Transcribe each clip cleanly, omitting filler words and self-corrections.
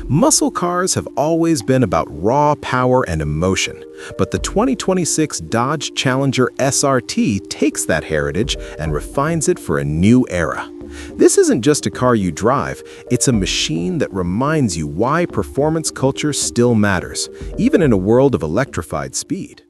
Muscle cars have always been about raw power and emotion, but the 2026 Dodge Challenger SRT takes that heritage and refines it for a new era. This isn't just a car you drive, it's a machine that reminds you why performance culture still matters, even in a world of electrified speed.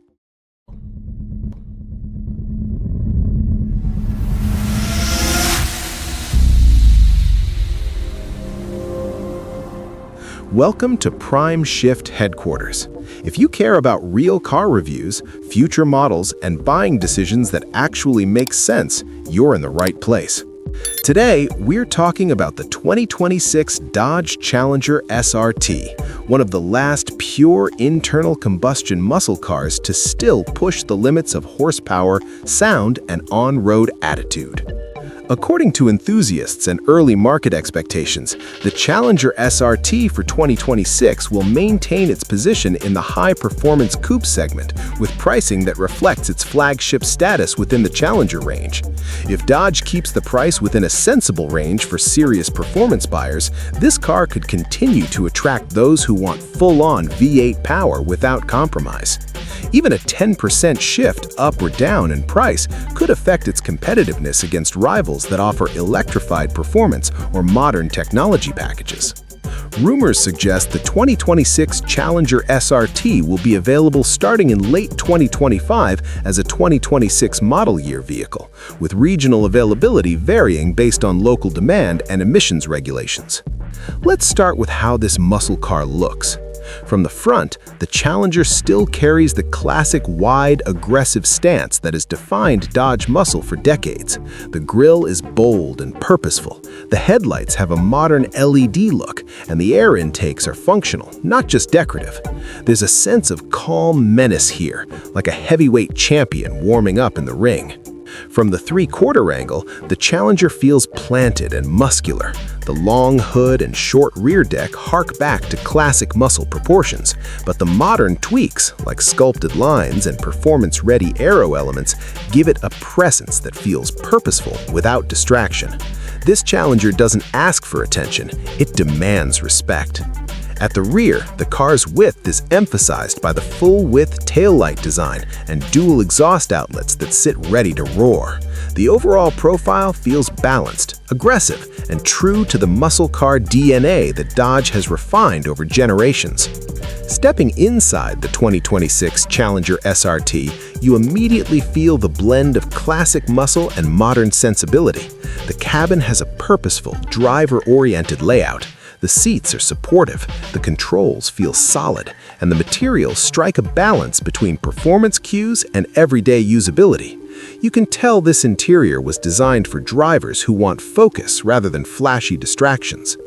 Welcome to Prime Shift Headquarters. If you care about real car reviews, future models, and buying decisions that actually make sense, you're in the right place. Today, we're talking about the 2026 Dodge Challenger SRT, one of the last pure internal combustion muscle cars to still push the limits of horsepower, sound, and on-road attitude. According to enthusiasts and early market expectations, the Challenger SRT for 2026 will maintain its position in the high-performance coupe segment with pricing that reflects its flagship status within the Challenger range. If Dodge keeps the price within a sensible range for serious performance buyers, this car could continue to attract those who want full-on V8 power without compromise. Even a 10% shift up or down in price could affect its competitiveness against rivals that offer electrified performance or modern technology packages. Rumors suggest the 2026 Challenger SRT will be available starting in late 2025 as a 2026 model year vehicle, with regional availability varying based on local demand and emissions regulations. Let's start with how this muscle car looks. From the front, the Challenger still carries the classic wide, aggressive stance that has defined Dodge muscle for decades. The grille is bold and purposeful. The headlights have a modern LED look, and the air intakes are functional, not just decorative. There's a sense of calm menace here, like a heavyweight champion warming up in the ring. From the three-quarter angle, the Challenger feels planted and muscular. The long hood and short rear deck hark back to classic muscle proportions, but the modern tweaks, like sculpted lines and performance-ready aero elements, give it a presence that feels purposeful without distraction. This Challenger doesn't ask for attention, it demands respect. At the rear, the car's width is emphasized by the full-width taillight design and dual exhaust outlets that sit ready to roar. The overall profile feels balanced, aggressive, and true to the muscle car DNA that Dodge has refined over generations. Stepping inside the 2026 Challenger SRT, you immediately feel the blend of classic muscle and modern sensibility. The cabin has a purposeful, driver-oriented layout. The seats are supportive, the controls feel solid, and the materials strike a balance between performance cues and everyday usability. You can tell this interior was designed for drivers who want focus rather than flashy distractions.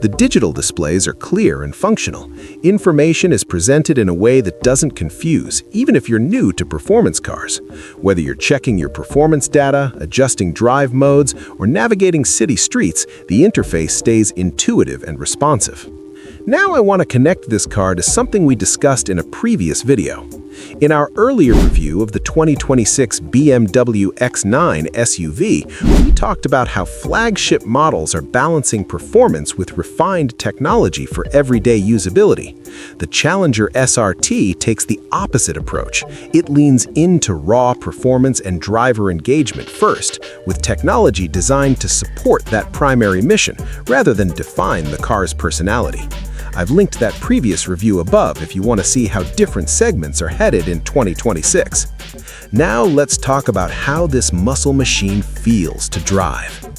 The digital displays are clear and functional. Information is presented in a way that doesn't confuse, even if you're new to performance cars. Whether you're checking your performance data, adjusting drive modes, or navigating city streets, the interface stays intuitive and responsive. Now I want to connect this car to something we discussed in a previous video. In our earlier review of the 2026 BMW X9 SUV, we talked about how flagship models are balancing performance with refined technology for everyday usability. The Challenger SRT takes the opposite approach. It leans into raw performance and driver engagement first, with technology designed to support that primary mission rather than define the car's personality. I've linked that previous review above if you want to see how different segments are headed in 2026. Now let's talk about how this muscle machine feels to drive.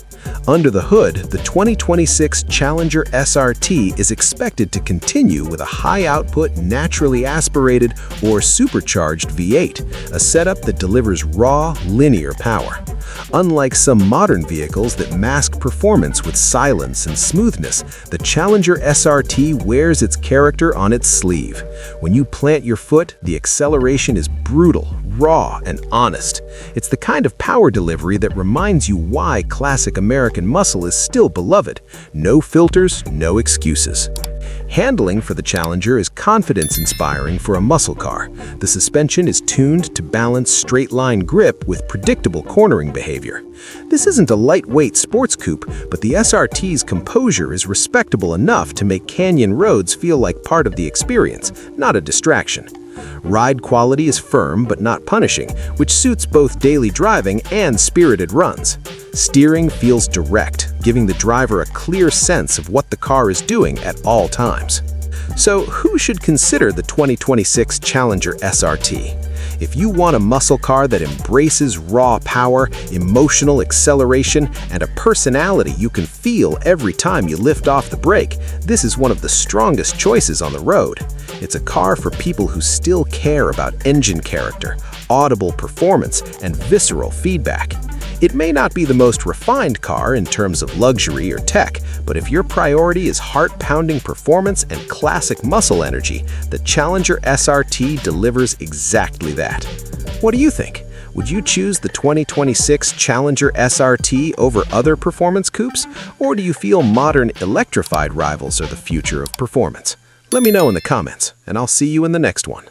Under the hood, the 2026 Challenger SRT is expected to continue with a high-output, naturally aspirated or supercharged V8, a setup that delivers raw, linear power. Unlike some modern vehicles that mask performance with silence and smoothness, the Challenger SRT wears its character on its sleeve. When you plant your foot, the acceleration is brutal, raw, and honest. It's the kind of power delivery that reminds you why classic American muscle is still beloved. No filters, no excuses. Handling for the Challenger is confidence-inspiring for a muscle car. The suspension is tuned to balance straight-line grip with predictable cornering behavior. This isn't a lightweight sports coupe, but the SRT's composure is respectable enough to make canyon roads feel like part of the experience, not a distraction. Ride quality is firm but not punishing, which suits both daily driving and spirited runs. Steering feels direct, giving the driver a clear sense of what the car is doing at all times. So, who should consider the 2026 Challenger SRT? If you want a muscle car that embraces raw power, emotional acceleration, and a personality you can feel every time you lift off the brake, this is one of the strongest choices on the road. It's a car for people who still care about engine character, audible performance, and visceral feedback. It may not be the most refined car in terms of luxury or tech, but if your priority is heart-pounding performance and classic muscle energy, the Challenger SRT delivers exactly that. What do you think? Would you choose the 2026 Challenger SRT over other performance coupes, or do you feel modern electrified rivals are the future of performance? Let me know in the comments, and I'll see you in the next one.